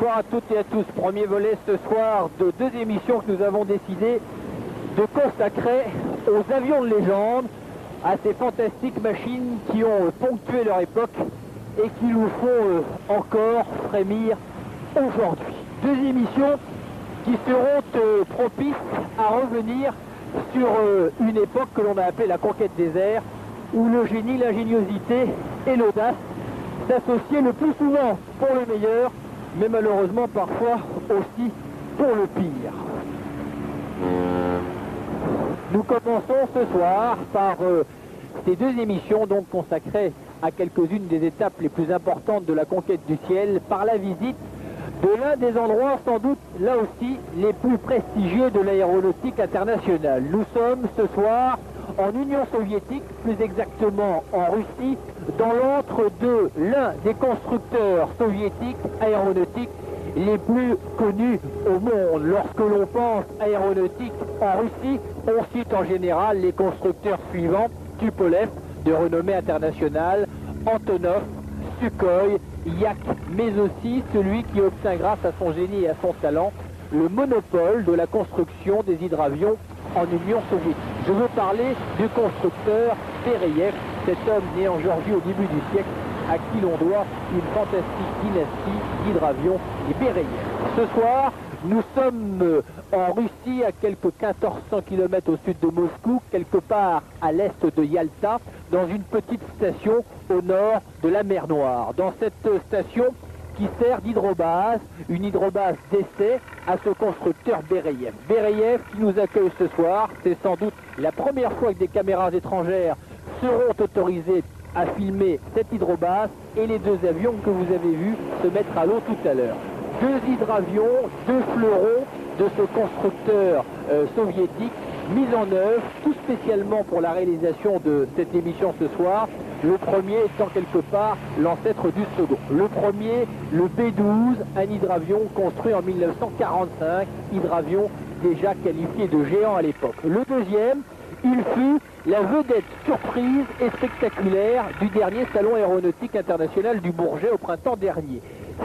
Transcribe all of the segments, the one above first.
Bonsoir à toutes et à tous. Premier volet ce soir de deux émissions que nous avons décidé de consacrer aux avions de légende, à ces fantastiques machines qui ont ponctué leur époque et qui nous font encore frémir aujourd'hui. Deux émissions qui seront propices à revenir sur une époque que l'on a appelée la conquête des airs, où le génie, l'ingéniosité et l'audace s'associaient le plus souvent pour le meilleur, mais malheureusement parfois aussi pour le pire. Nous commençons ce soir par ces deux émissions donc consacrées à quelques-unes des étapes les plus importantes de la conquête du ciel, par la visite de l'un des endroits sans doute là aussi les plus prestigieux de l'aéronautique internationale. Nous sommes ce soir en Union soviétique, plus exactement en Russie, dans l'antre de l'un des constructeurs soviétiques aéronautiques les plus connus au monde. Lorsque l'on pense aéronautique en Russie, on cite en général les constructeurs suivants: Tupolev, de renommée internationale, Antonov, Sukhoi, Yak, mais aussi celui qui obtint grâce à son génie et à son talent le monopole de la construction des hydravions en Union soviétique. Je veux parler du constructeur Bereyev, cet homme né en Géorgie au début du siècle, à qui l'on doit une fantastique dynastie d'hydravions, les Bereyev. Ce soir, nous sommes en Russie, à quelques 1400 km au sud de Moscou, quelque part à l'est de Yalta, dans une petite station au nord de la mer Noire. Dans cette station qui sert d'hydrobase, une hydrobase d'essai à ce constructeur Bereyev. Bereyev qui nous accueille ce soir, c'est sans doute la première fois que des caméras étrangères seront autorisées à filmer cette hydrobase et les deux avions que vous avez vus se mettre à l'eau tout à l'heure. Deux hydravions, deux fleurons de ce constructeur soviétique mis en œuvre tout spécialement pour la réalisation de cette émission ce soir. Le premier étant quelque part l'ancêtre du second. Le premier, le B-12, un hydravion construit en 1945, hydravion déjà qualifié de géant à l'époque. Le deuxième, il fut la vedette surprise et spectaculaire du dernier salon aéronautique international du Bourget au printemps dernier.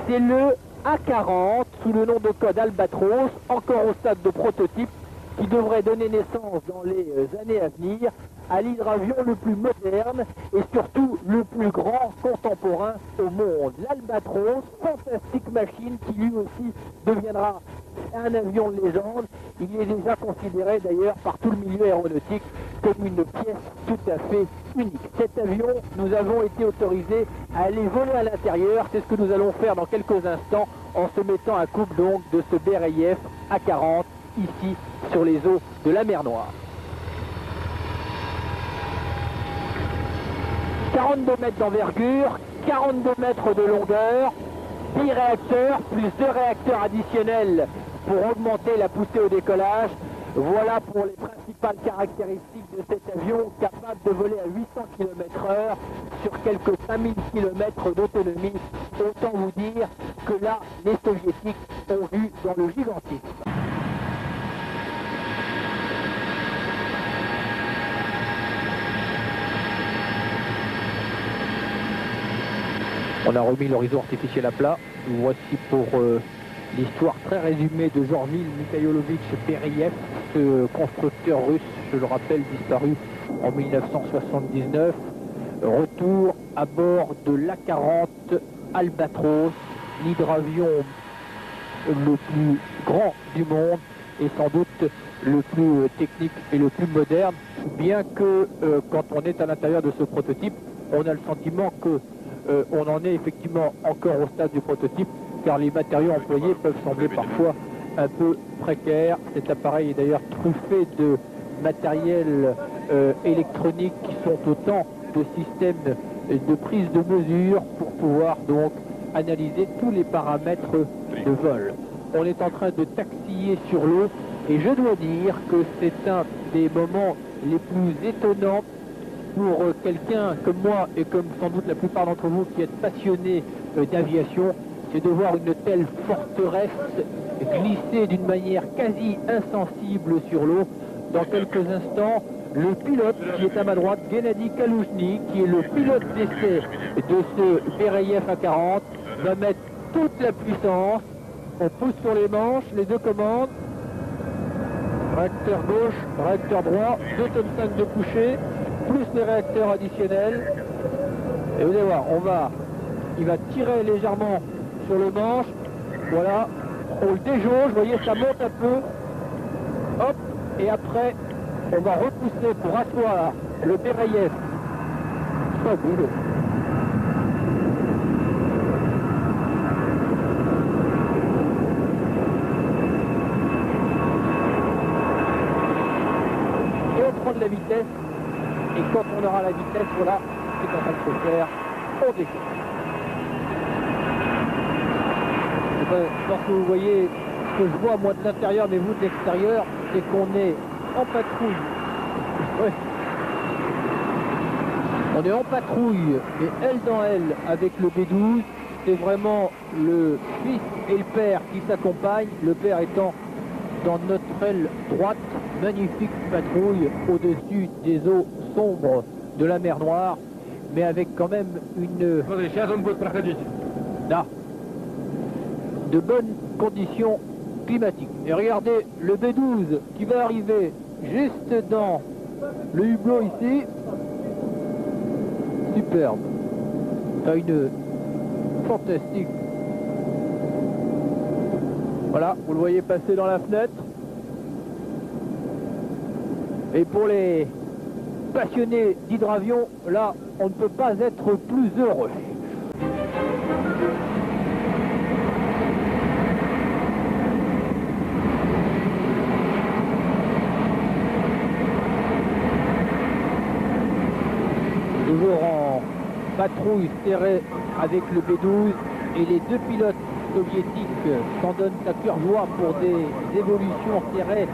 C'est le A40, sous le nom de code Albatros, encore au stade de prototype, qui devrait donner naissance dans les années à venir à l'hydravion le plus moderne et surtout le plus grand contemporain au monde. L'Albatros, fantastique machine qui lui aussi deviendra un avion de légende. Il est déjà considéré d'ailleurs par tout le milieu aéronautique comme une pièce tout à fait unique. Cet avion, nous avons été autorisés à aller voler à l'intérieur. C'est ce que nous allons faire dans quelques instants en se mettant à coupe donc de ce Bereyev A40 ici sur les eaux de la mer Noire. 42 mètres d'envergure, 42 mètres de longueur, 10 réacteurs plus 2 réacteurs additionnels pour augmenter la poussée au décollage. Voilà pour les principales caractéristiques de cet avion, capable de voler à 800 km/h sur quelques 5000 km d'autonomie. Autant vous dire que là, les soviétiques ont vu dans le gigantisme. On a remis l'horizon artificiel à plat. Voici pour l'histoire très résumée de Georgi Mikhailovitch Bereyev, ce constructeur russe, je le rappelle, disparu en 1979. Retour à bord de l'A40 Albatros, l'hydravion le plus grand du monde et sans doute le plus technique et le plus moderne, bien que quand on est à l'intérieur de ce prototype, on a le sentiment que on en est effectivement encore au stade du prototype, car les matériaux employés peuvent sembler parfois un peu précaires. Cet appareil est d'ailleurs truffé de matériel électronique qui sont autant de systèmes de prise de mesure pour pouvoir donc analyser tous les paramètres de vol. On est en train de taxiller sur l'eau et je dois dire que c'est un des moments les plus étonnants pour quelqu'un comme moi et comme sans doute la plupart d'entre vous qui êtes passionnés d'aviation, c'est de voir une telle forteresse glisser d'une manière quasi insensible sur l'eau. Dans quelques instants, le pilote qui est à ma droite, Gennady Kaloujny, qui est le pilote d'essai de ce Bereyev A40, va mettre toute la puissance on pousse sur les manches, les deux commandes. Réacteur gauche, réacteur droit, 2,5 tonnes de coucher, plus les réacteurs additionnels. Et vous allez voir, il va tirer légèrement sur le manche. Voilà, on le déjauge, vous voyez, ça monte un peu. Hop, et après, on va repousser pour asseoir le Beraïev. Ça bouge. Et on prend de la vitesse. Et quand on aura la vitesse, voilà, c'est en train de se faire, on décolle. Lorsque vous voyez ce que je vois moi de l'intérieur, mais vous de l'extérieur, c'est qu'on est en patrouille. Ouais. On est en patrouille, et elle dans elle, avec le B12. C'est vraiment le fils et le père qui s'accompagnent. Le père étant dans notre aile droite, magnifique patrouille au-dessus des eaux sombres de la mer Noire, mais avec quand même une... Là, de bonnes conditions climatiques. Et regardez le B12 qui va arriver juste dans le hublot ici. Superbe. Une fantastique. Voilà, vous le voyez passer dans la fenêtre. Et pour les passionnés d'hydravion, là, on ne peut pas être plus heureux. Toujours en patrouille serrée avec le B12 et les deux pilotes soviétiques s'en donnent à cœur joie pour des évolutions serrées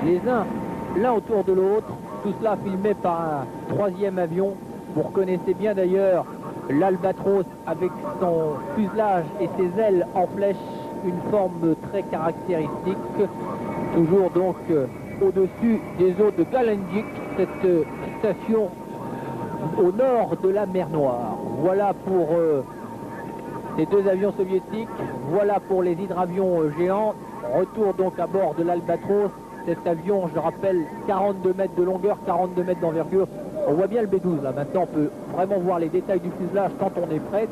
les uns l'un autour de l'autre. Tout cela filmé par un troisième avion. Vous reconnaissez bien d'ailleurs l'Albatros avec son fuselage et ses ailes en flèche, une forme très caractéristique. Toujours donc au-dessus des eaux de Galendik, cette station au nord de la mer Noire. Voilà pour les deux avions soviétiques, voilà pour les hydravions géants. Retour donc à bord de l'Albatros. Cet avion, je rappelle, 42 mètres de longueur, 42 mètres d'envergure. On voit bien le B12 là. Maintenant, on peut vraiment voir les détails du fuselage quand on est prêt.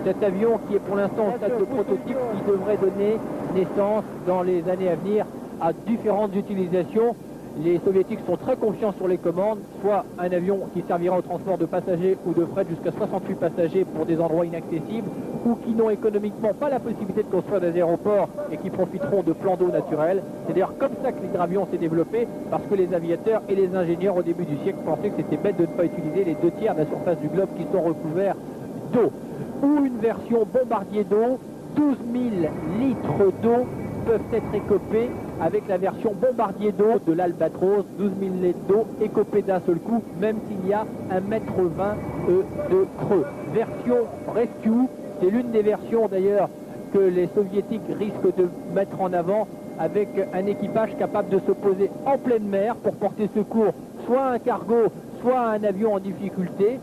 Cet avion qui est pour l'instant en stade de prototype, qui devrait donner naissance dans les années à venir à différentes utilisations. Les soviétiques sont très confiants sur les commandes, soit un avion qui servira au transport de passagers ou de fret jusqu'à 68 passagers pour des endroits inaccessibles, ou qui n'ont économiquement pas la possibilité de construire des aéroports et qui profiteront de plans d'eau naturels. C'est d'ailleurs comme ça que l'hydravion s'est développé, parce que les aviateurs et les ingénieurs au début du siècle pensaient que c'était bête de ne pas utiliser les 2/3 de la surface du globe qui sont recouverts d'eau. Ou une version bombardier d'eau, 12 000 litres d'eau peuvent être écopés avec la version bombardier d'eau de l'Albatros, 12 000 litres d'eau écopés d'un seul coup, même s'il y a 1,20 m de creux. Version Rescue, c'est l'une des versions d'ailleurs que les soviétiques risquent de mettre en avant, avec un équipage capable de se poser en pleine mer pour porter secours soit à un cargo, soit à un avion en difficulté.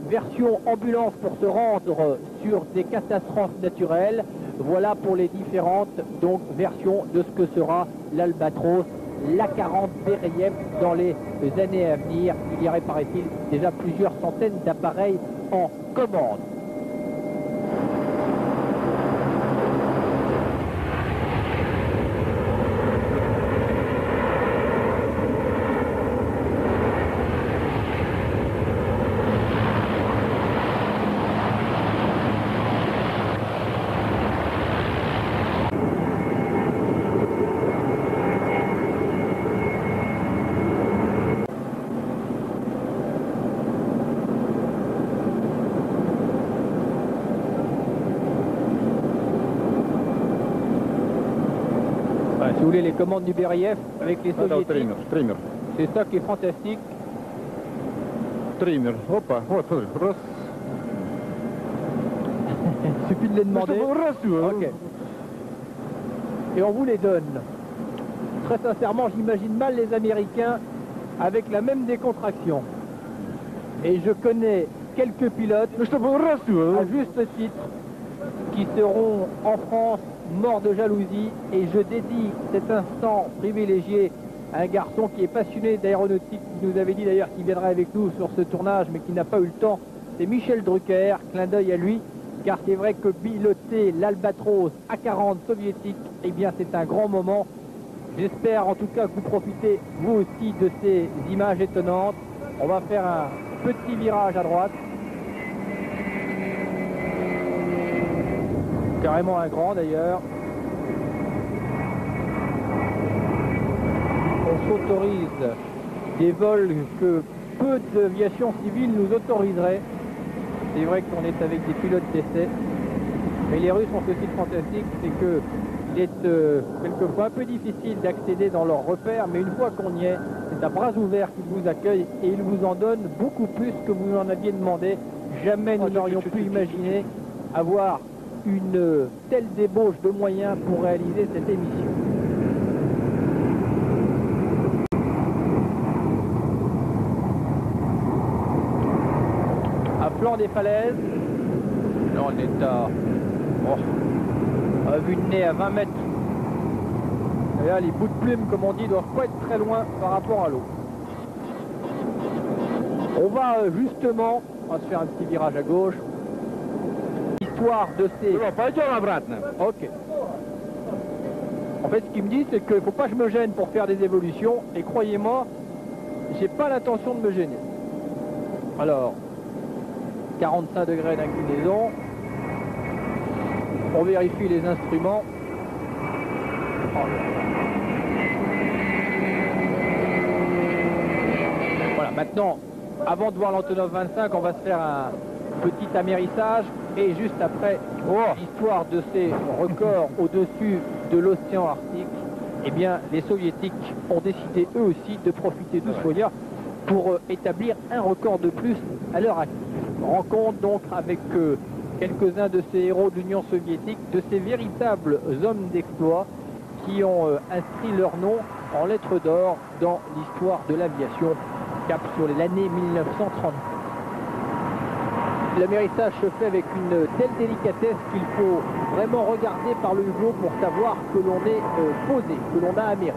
Version ambulance pour se rendre sur des catastrophes naturelles. Voilà pour les différentes donc versions de ce que sera l'Albatros, l'A-40 Beraïev dans les années à venir. Il y aurait, paraît-il, déjà plusieurs centaines d'appareils en commande. Si vous voulez, les commandes du Beraïev avec les soviétiques, c'est ça qui est fantastique. Trimmer, hoppa, вот, смотри, раз. Il suffit de les demander. Okay. Et on vous les donne. Très sincèrement, j'imagine mal les Américains avec la même décontraction. Et je connais quelques pilotes, à juste titre, qui seront en France morts de jalousie. Et je dédie cet instant privilégié à un garçon qui est passionné d'aéronautique, qui nous avait dit d'ailleurs qu'il viendrait avec nous sur ce tournage, mais qui n'a pas eu le temps. C'est Michel Drucker, clin d'œil à lui, car c'est vrai que piloter l'Albatros A40 soviétique, eh bien c'est un grand moment. J'espère en tout cas que vous profitez vous aussi de ces images étonnantes. On va faire un petit virage à droite. Carrément un grand d'ailleurs. On s'autorise des vols que peu d'aviation civile nous autoriserait. C'est vrai qu'on est avec des pilotes d'essai. Mais les Russes ont ce site fantastique, c'est que il est quelquefois un peu difficile d'accéder dans leurs repères, mais une fois qu'on y est, c'est à bras ouverts qu'ils vous accueillent et ils vous en donnent beaucoup plus que vous en aviez demandé. Jamais nous n'aurions pu imaginer avoir une telle débauche de moyens pour réaliser cette émission. À flanc des falaises, là on est à vue de nez à 20 mètres. Et là, les bouts de plume, comme on dit, doivent pas être très loin par rapport à l'eau. On va justement, on va se faire un petit virage à gauche. Histoire de ces... Ok. En fait, ce qu'il me dit, c'est qu'il ne faut pas que je me gêne pour faire des évolutions. Et croyez-moi, j'ai pas l'intention de me gêner. Alors, 45 degrés d'inclinaison. On vérifie les instruments. Voilà, maintenant, avant de voir l'Antonov 25, on va se faire un petit amérissage. Et juste après, l'histoire de ces records au-dessus de l'océan Arctique, eh bien, les Soviétiques ont décidé eux aussi de profiter de ce moyen pour établir un record de plus à leur actif. Rencontre donc avec quelques-uns de ces héros de l'Union soviétique, de ces véritables hommes d'exploit qui ont inscrit leur nom en lettres d'or dans l'histoire de l'aviation, cap sur l'année 1930. L'amérissage se fait avec une telle délicatesse qu'il faut vraiment regarder par le hublot pour savoir que l'on est posé, que l'on a améré.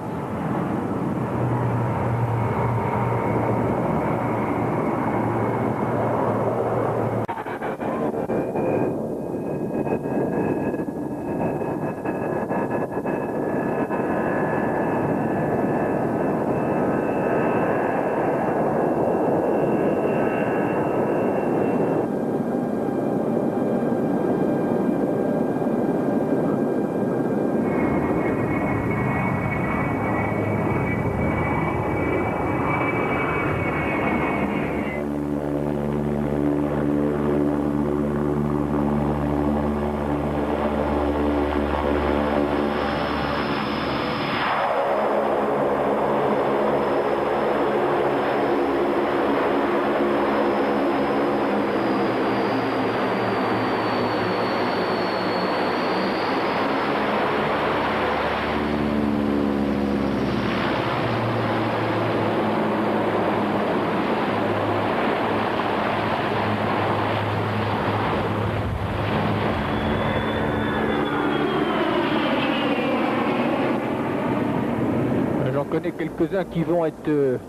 J'en connais quelques-uns qui vont être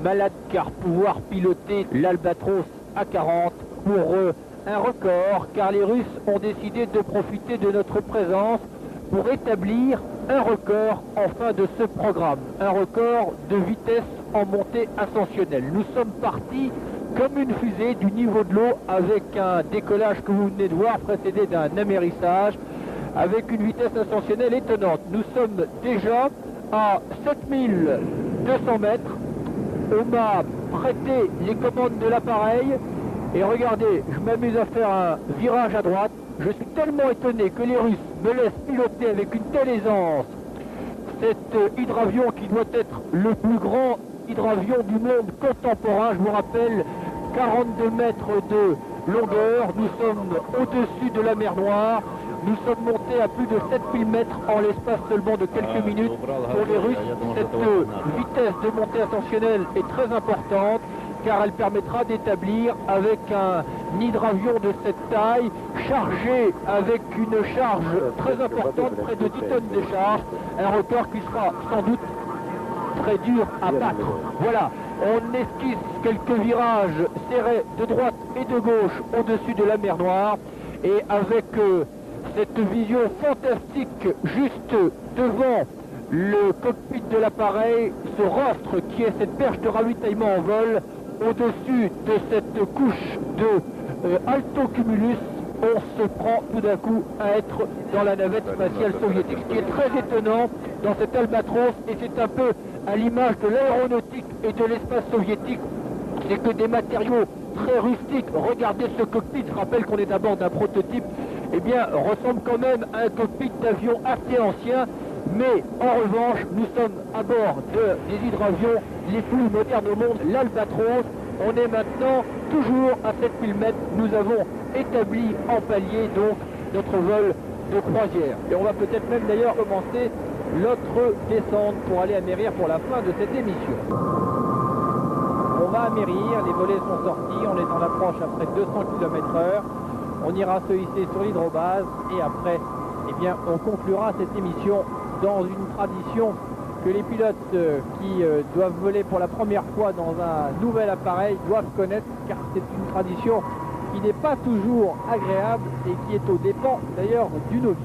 malades car pouvoir piloter l'Albatros A40 pour un record, car les Russes ont décidé de profiter de notre présence pour établir un record en fin de ce programme, un record de vitesse en montée ascensionnelle. Nous sommes partis comme une fusée du niveau de l'eau avec un décollage que vous venez de voir précédé d'un amérissage avec une vitesse ascensionnelle étonnante. Nous sommes déjà à 7200 mètres. On m'a prêté les commandes de l'appareil et regardez, je m'amuse à faire un virage à droite. Je suis tellement étonné que les Russes me laissent piloter avec une telle aisance cet hydravion qui doit être le plus grand hydravion du monde contemporain. Je vous rappelle, 42 mètres de longueur, nous sommes au-dessus de la mer Noire. Nous sommes montés à plus de 7000 mètres en l'espace seulement de quelques minutes. Pour les Russes, cette vitesse de montée ascensionnelle est très importante car elle permettra d'établir avec un hydravion de cette taille, chargé avec une charge très importante, près de 10 tonnes de charge, un record qui sera sans doute très dur à battre. Voilà, on esquisse quelques virages serrés de droite et de gauche au-dessus de la mer Noire, et avec cette vision fantastique juste devant le cockpit de l'appareil, ce rostre qui est cette perche de ravitaillement en vol, au-dessus de cette couche de altocumulus, on se prend tout d'un coup à être dans la navette spatiale soviétique. Ce qui est très étonnant dans cet Albatros, et c'est un peu à l'image de l'aéronautique et de l'espace soviétique, c'est que des matériaux très rustiques, regardez ce cockpit, je rappelle qu'on est à bord d'un prototype, eh bien, ressemble quand même à un cockpit d'avion assez ancien, mais en revanche, nous sommes à bord des hydravions les plus modernes au monde, l'Albatros. On est maintenant toujours à 7000 mètres, nous avons établi en palier donc notre vol de croisière. Et on va peut-être même d'ailleurs commencer notre descente pour aller amérir pour la fin de cette émission. On va amérir, les volets sont sortis, on est en approche après 200 km/h. On ira se hisser sur l'hydrobase et après, eh bien, on conclura cette émission dans une tradition que les pilotes qui doivent voler pour la première fois dans un nouvel appareil doivent connaître, car c'est une tradition qui n'est pas toujours agréable et qui est aux dépens d'ailleurs du novice.